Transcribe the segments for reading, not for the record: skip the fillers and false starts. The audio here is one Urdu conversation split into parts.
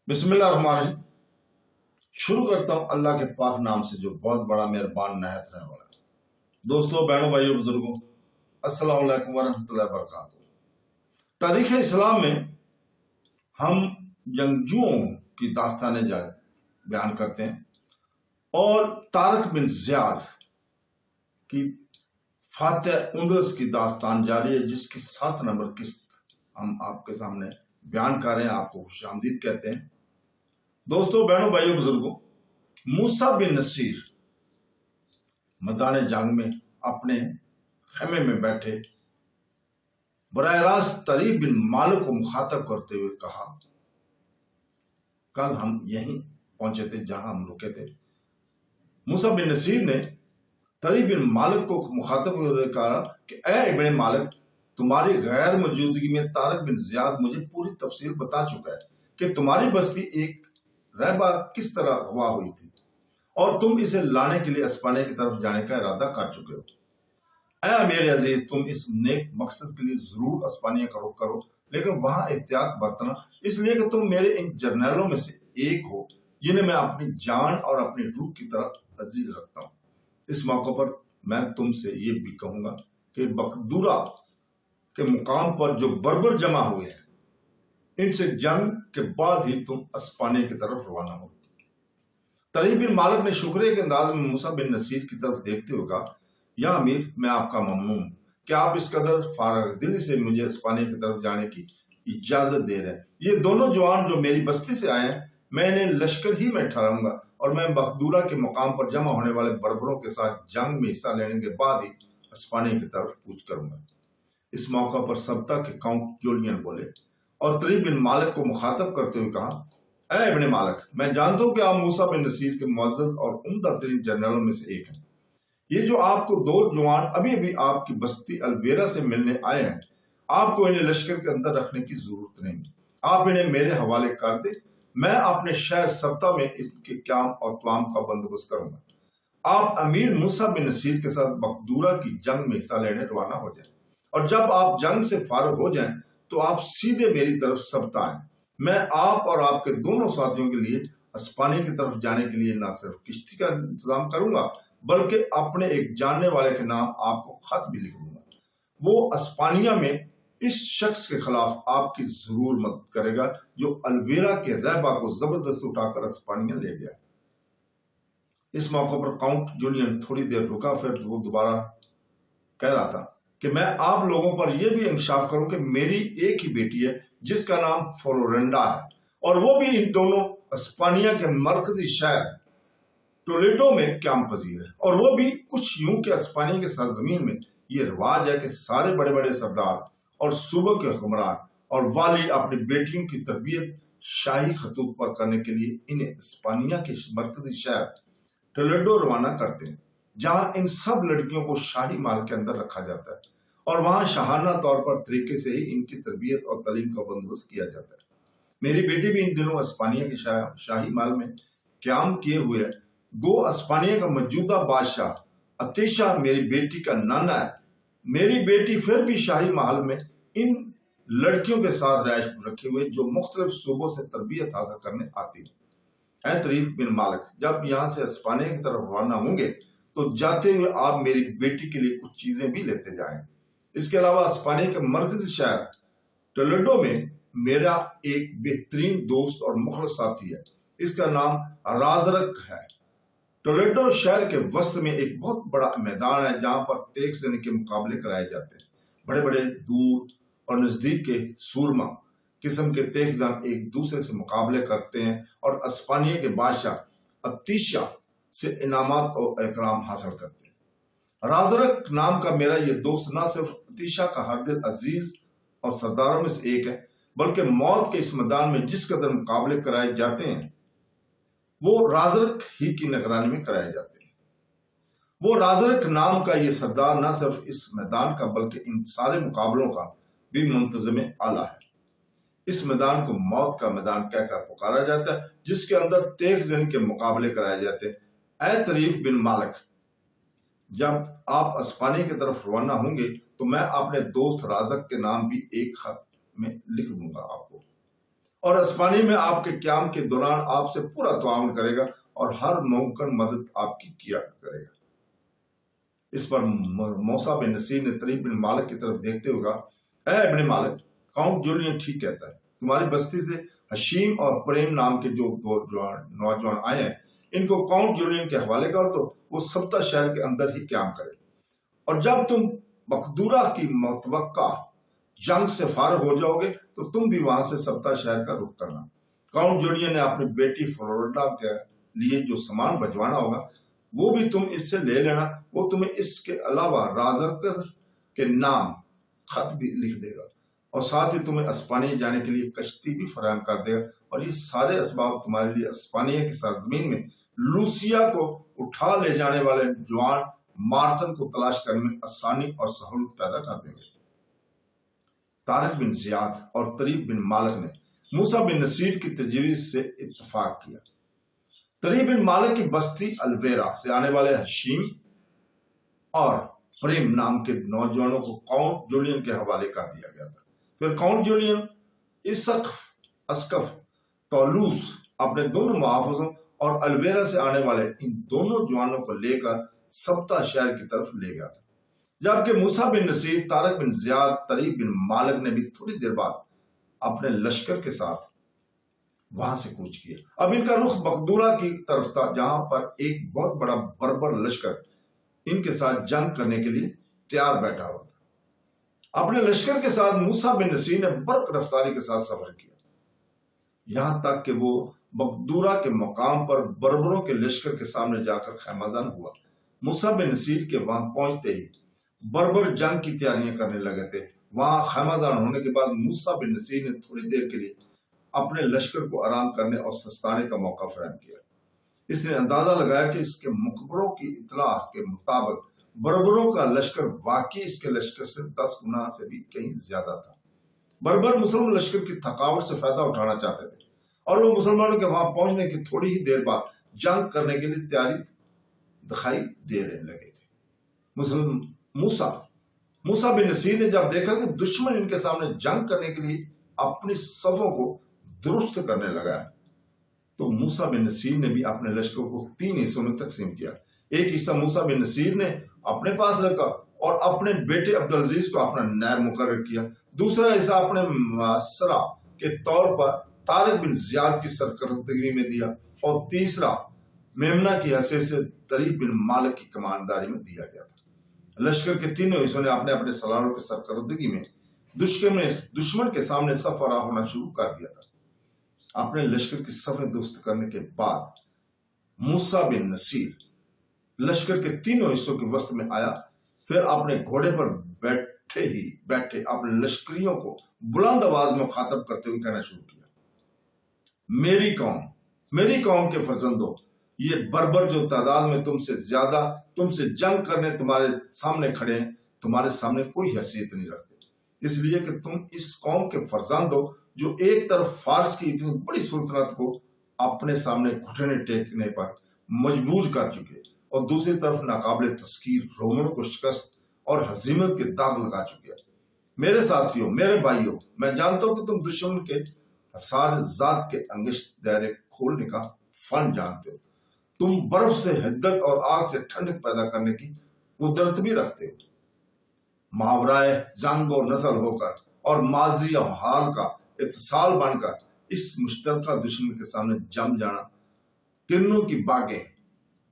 بسم اللہ الرحمن الرحیم۔ شروع کرتا ہوں اللہ کے پاک نام سے جو بہت بڑا مہربان نہایت رحم والا ہے۔ دوستو، بہنوں، بھائیوں، بزرگوں، السلام علیکم ورحمۃ اللہ وبرکاتہ۔ تاریخ اسلام میں ہم جنگجوؤں کی داستانیں بیان کرتے ہیں اور طارق بن زیاد کی فاتح اندرس کی داستان جاری ہے، جس کی 7 نمبر قسط ہم آپ کے سامنے بیان کر رہے ہیں، آپ کو خوش آمدید کہتے ہیں۔ دوستو، بہنوں، بھائیوں، بزرگوں، موسیٰ بن نصیر میدان جنگ میں اپنے خیمے میں بیٹھے براہ راست طریف بن مالک کو مخاطب کرتے ہوئے کہا، کل ہم یہیں پہنچے تھے جہاں ہم رکے تھے۔ موسیٰ بن نصیر نے طریف بن مالک کو مخاطب ہوئے کہا کہ اے ابن مالک، تمہاری غیر موجودگی میں طارق بن زیاد مجھے پوری تفصیل بتا چکا ہے کہ تمہاری بستی ایک رہبہ کس طرح اغوا ہوئی تھی اور تم اسے لانے کے لیے اسپانیہ کی طرف جانے کا ارادہ کر چکے ہو۔ اے امیر عزیز، تم اس نیک مقصد کے لیے ضرور اسپانیہ کا رخ کرو، لیکن وہاں احتیاط برتنا، اس لیے کہ تم میرے ان جرنیلوں میں سے ایک ہو جنہیں میں اپنی جان اور اپنی روح کی طرح عزیز رکھتا ہوں۔ اس موقع پر میں تم سے یہ بھی کہوں گا کہ بخدورہ کے مقام پر جو بربر جمع ہوئے ہیں، ان سے جنگ کے بعد ہی تم اسپانیہ کی طرف روانہ ہو۔ طریف بن مالک نے شکریہ کے انداز میں موسیٰ بن نصیر کی طرف دیکھتے ہوئے کہا، یا امیر، میں آپ کا ممنون ہوں کہ آپ اس قدر فارغ دلی سے مجھے اسپانیہ کی طرف جانے کی اجازت دے رہے ہیں۔ یہ دونوں جوان جو میری بستی سے آئے ہیں، میں انہیں لشکر ہی میں ٹھہراؤں گا اور میں بخدورہ کے مقام پر جمع ہونے والے بربروں کے ساتھ جنگ میں حصہ لینے کے بعد ہی اسپانیہ کی طرف کوچ کروں گا۔ اس موقع پر سبتا کے کاؤنٹ جولین بولے اور طریف بن مالک کو مخاطب کرتے ہوئے کہا، اے ابن مالک، میں جانتا ہوں کہ آپ موسیٰ بن نصیر کے معزز اور عمدہ ترین جنرلوں میں سے ایک ہیں۔ یہ جو آپ کو 2 جوان ابھی آپ کی بستی الویرا سے ملنے آئے ہیں، آپ کو انہیں لشکر کے اندر رکھنے کی ضرورت نہیں، آپ انہیں میرے حوالے کر دیں، میں اپنے شہر سبتا میں ان کے قیام اور قوام کا بندوبست کروں گا۔ آپ امیر موسیٰ بن نصیر کے ساتھ بخدورہ کی جنگ میں حصہ لینے روانہ ہو جائیں، اور جب آپ جنگ سے فارغ ہو جائیں تو آپ سیدھے میری طرف سبتا آئیں۔ میں آپ اور آپ کے دونوں ساتھیوں کے لیے اسپانیہ کی طرف جانے کے لیے نہ صرف کشتی کا انتظام کروں گا، بلکہ اپنے ایک جاننے والے کے نام آپ کو خط بھی لکھ دوں گا۔ وہ اسپانیہ میں اس شخص کے خلاف آپ کی ضرور مدد کرے گا جو الویرا کے رہبہ کو زبردست اٹھا کر اسپانیہ لے گیا۔ اس موقع پر کاؤنٹ جولین تھوڑی دیر رکا، پھر وہ دوبارہ کہہ رہا تھا کہ میں آپ لوگوں پر یہ بھی انکشاف کروں کہ میری ایک ہی بیٹی ہے جس کا نام فلورنڈا ہے، اور وہ بھی ان دونوں اسپانیہ کے مرکزی شہر ٹولیڈو میں قیام پذیر ہے، اور وہ بھی کچھ یوں کہ اسپانیہ کے سرزمین میں یہ رواج ہے کہ سارے بڑے بڑے سردار اور صوبوں کے حکمران اور والی اپنی بیٹیوں کی تربیت شاہی خطوط پر کرنے کے لیے انہیں اسپانیہ کے مرکزی شہر ٹولیڈو روانہ کرتے ہیں، جہاں ان سب لڑکیوں کو شاہی محل کے اندر رکھا جاتا ہے اور وہاں شاہانہ طور پر طریقے سے ہی ان کی تربیت اور تعلیم کا بندوبست کیا جاتا ہے۔ میری بیٹی بھی ان دنوں اسپانیہ کے شاہی محل میں قیام کیے ہوئے ہے۔ گو اسپانیہ کا موجودہ بادشاہ اتیشا میری بیٹی کا نانا ہے۔ میری بیٹی پھر بھی شاہی محل میں ان لڑکیوں کے ساتھ رہائش رکھے ہوئے جو مختلف صوبوں سے تربیت حاصل کرنے آتی ہے۔ اے طریف بن مالک، جب یہاں سے اسپانیہ کی طرف روانہ ہوں گے تو جاتے ہوئے آپ میری بیٹی کے لیے کچھ چیزیں بھی لیتے جائیں۔ اس کے علاوہ اسپانیہ کے مرکزی شہر ٹولیڈو میں میرا ایک بہترین دوست اور مخلص ساتھی ہے، اس کا نام رازرک ہے۔ ٹولیڈو شہر کے وسط میں ایک بہت بڑا میدان ہے جہاں پر تیغ زنی کے مقابلے کرائے جاتے ہیں۔ بڑے بڑے دور اور نزدیک کے سورما قسم کے تیغ زن ایک دوسرے سے مقابلے کرتے ہیں اور اسپانیہ کے بادشاہ اتیشا سے انعامات اور اکرام حاصل کرتے ہیں۔ رازرک نام کا میرا یہ دوست نہ صرف اتیشا کا ہر دل عزیز اور سرداروں میں سے ایک ہے، بلکہ موت کے اس میدان میں جس قدر مقابلے کرائے جاتے ہیں وہ رازرک ہی کی نگرانی میں کرائے جاتے ہیں۔ وہ رازرک نام کا یہ سردار نہ صرف اس میدان کا بلکہ ان سارے مقابلوں کا بھی منتظم اعلیٰ ہے۔ اس میدان کو موت کا میدان کہہ کر پکارا جاتا ہے، جس کے اندر تیغ زنی کے مقابلے کرائے جاتے ہیں۔ اے طریف بن مالک، جب آپ اسپانیہ کی طرف روانہ ہوں گے تو میں اپنے دوست رازرک کے نام بھی ایک خط میں لکھ دوں گا آپ کو، اور اسپانی میں آپ کے قیام کے دوران آپ سے پورا تعاون کرے گا اور ہر ممکن مدد آپ کی کیا کرے گا۔ اس پر موسیٰ بن نصیر نے طریف بن مالک کی طرف دیکھتے ہوئے کہا، اے ابن مالک، کاؤنٹ جولین ٹھیک کہتا ہے، تمہاری بستی سے حشیم اور پریم نام کے جو دو نوجوان آئے ہیں، ان کو کاؤنٹ جولین کے حوالے کر دو، وہ سبتا شہر کے اندر ہی قیام کرے، اور جب تم مقدورہ کی متوقع جنگ سے فارغ ہو جاؤ گے تو تم بھی وہاں سے سبتا شہر کا رخ کرنا۔ کاؤنٹ جولین نے اپنی بیٹی فلوریڈا کے لیے جو سامان بھجوانا ہوگا وہ بھی تم اس سے لے لینا، وہ تمہیں اس کے علاوہ رازرکر کے نام خط بھی لکھ دے گا، اور ساتھ ہی تمہیں اسپانیہ جانے کے لیے کشتی بھی فراہم کر دے گا، اور یہ سارے اسباب تمہارے لیے اسپانیہ کی سرزمین میں لوسیا کو اٹھا لے جانے والے جوان مارتن کو تلاش کرنے میں آسانی اور سہولت پیدا کر دیں گے۔ طارق بن زیاد اور طریف بن مالک نے موسیٰ بن نصیر کی تجویز سے اتفاق کیا۔ طریف بن مالک کی بستی الویرا سے آنے والے حشیم اور پریم نام کے نوجوانوں کو کاؤنٹ جولین کے حوالے کر دیا گیا تھا۔ پھر کاؤنٹ جولین اسکف تولوس اپنے دونوں محافظوں اور الویرا سے آنے والے ان دونوں جوانوں کو لے کر سبتا شہر کی طرف لے گیا تھا، جبکہ موسیٰ بن نصیر، طارق بن زیاد، طریف بن مالک نے بھی تھوڑی دیر بعد اپنے لشکر کے ساتھ وہاں سے کوچ کیا۔ اب ان کا رخ مقدورہ کی طرف تھا، جہاں پر ایک بہت بڑا بربر لشکر ان کے ساتھ جنگ کرنے کے لیے تیار بیٹھا ہوا تھا۔ اپنے لشکر کے ساتھ موسیٰ بن نصیر نے برق رفتاری کے ساتھ سفر کیا، یہاں تک کہ وہ مقدورہ کے مقام پر بربروں کے لشکر کے سامنے جا کر خیمہ زن ہوا۔ موسیٰ بن نصیر کے وہاں پہنچتے ہی بربر جنگ کی تیاریاں کرنے لگے تھے۔ وہاں خیمہ زن ہونے کے بعد موسیٰ بن نصیر نے تھوڑی دیر کے لیے اپنے لشکر کو آرام کرنے اور سستانے کا موقع فراہم کیا۔ اس نے اندازہ لگایا کہ اس کے مخبروں کی اطلاع کے مطابق بربروں کا لشکر واقعی اس کے لشکر سے 10 گنا سے بھی کہیں زیادہ تھا۔ بربر مسلم لشکر کی تھکاوٹ سے فائدہ اٹھانا چاہتے تھے، اور وہ مسلمانوں کے وہاں پہنچنے کی تھوڑی ہی دیر بعد جنگ کرنے کے لیے تیاری دکھائی دینے لگے تھے۔ موسیٰ بن نصیر نے جب دیکھا کہ دشمن ان کے سامنے جنگ کرنے کے لیے اپنی صفوں کو درست کرنے لگا ہے، تو موسیٰ بن نصیر نے بھی اپنے لشکر کو 3 حصوں میں تقسیم کیا۔ ایک حصہ موسیٰ بن نصیر نے اپنے پاس رکھا اور اپنے بیٹے عبدالعزیز کو اپنا نائب مقرر کیا، دوسرا حصہ اپنے معسرہ کے طور پر طارق بن زیاد کی سرکردگی میں دیا، اور تیسرا میمنہ کی حیثیت سے طریف بن مالک کی کمانداری میں دیا گیا تھا۔ لشکر کے تینوں حصوں نے اپنے اپنے سالاروں کی سرکردگی میں دشمن کے سامنے صف آرا ہونا شروع کر دیا تھا۔ اپنے لشکر کی صفیں درست کرنے کے بعد موسیٰ بن نصیر لشکر کے تینوں حصوں کے وسط میں آیا، پھر اپنے گھوڑے پر بیٹھے اپنے لشکریوں کو بلند آواز میں مخاطب کرتے ہوئے کہنا شروع کیا، میری قوم کے فرزندوں، یہ بربر جو تعداد میں تم سے جنگ کرنے تمہارے سامنے کھڑے ہیں، تمہارے سامنے کوئی حیثیت نہیں رکھتے، اس لیے کہ تم اس قوم کے فرزند ہو جو ایک طرف فارس کی اتنی بڑی سلطنت کو اپنے سامنے گھٹنے ٹیکنے پر مجبور کر چکے، اور دوسری طرف ناقابل تسخیر رومنوں کو شکست اور ہزیمت کے داغ لگا چکے۔ میرے ساتھیوں، میرے بھائیوں، میں جانتا ہوں کہ تم دشمن کے حصار ذات کے انگشت دائرے کھولنے کا فن جانتے ہو، تم برف سے حدت اور آگ سے ٹھنڈک پیدا کرنے کی قدرت بھی رکھتے ہو۔ ماورائے جنگ و نسل ہو کر اور ماضی اور حال کا اتصال بن کر اس مشترکہ دشمن کے سامنے جم جانا، کرنوں کی باغیں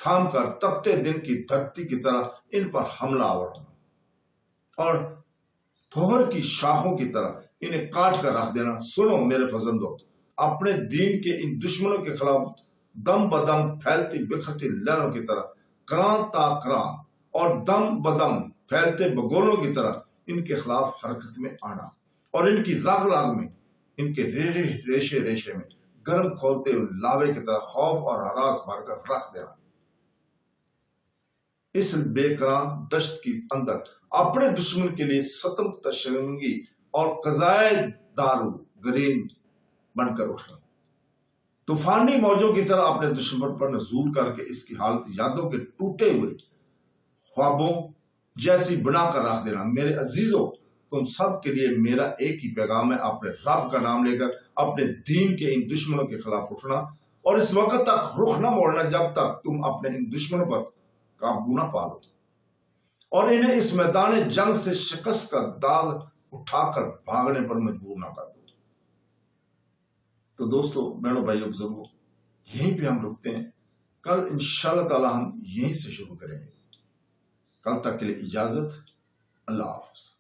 تھام کر تپتے دن کی دھرتی کی طرح ان پر حملہ آور ہونا، اور تھوہر کی شاخوں کی طرح انہیں کاٹ کر رکھ دینا۔ سنو میرے فرزندوں، اپنے دین کے ان دشمنوں کے خلاف دم بدم پھیلتی بکھرتی لہروں کی طرح کران تا کران اور دم بدم پھیلتے بگولوں کی طرح ان کے خلاف حرکت میں آنا، اور ان کی راگ راگ میں، ان کے ریشے ریشے میں گرم کھولتے ہوئے لاوے کی طرح خوف اور ہراس بھر کر رکھ دینا۔ اس بے کراں دشت کی اندر اپنے دشمن کے لیے ستم تشنگی اور قضائے دارو گرین بن کر اٹھنا، طوفانی موجوں کی طرح اپنے دشمن پر نزول کر کے اس کی حالت یادوں کے ٹوٹے ہوئے خوابوں جیسی بنا کر رکھ دینا۔ میرے عزیزوں، تم سب کے لیے میرا ایک ہی پیغام ہے، اپنے رب کا نام لے کر اپنے دین کے ان دشمنوں کے خلاف اٹھنا، اور اس وقت تک رخ نہ موڑنا جب تک تم اپنے ان دشمنوں پر قابو نہ پالو اور انہیں اس میدان جنگ سے شکست کا داغ اٹھا کر بھاگنے پر مجبور نہ کر دو۔ تو دوستو، بہنوں، بھائیوں، بزرگوں، یہیں پہ ہم رکتے ہیں۔ کل انشاءاللہ تعالی ہم یہیں سے شروع کریں گے۔ کل تک کے لیے اجازت، اللہ حافظ۔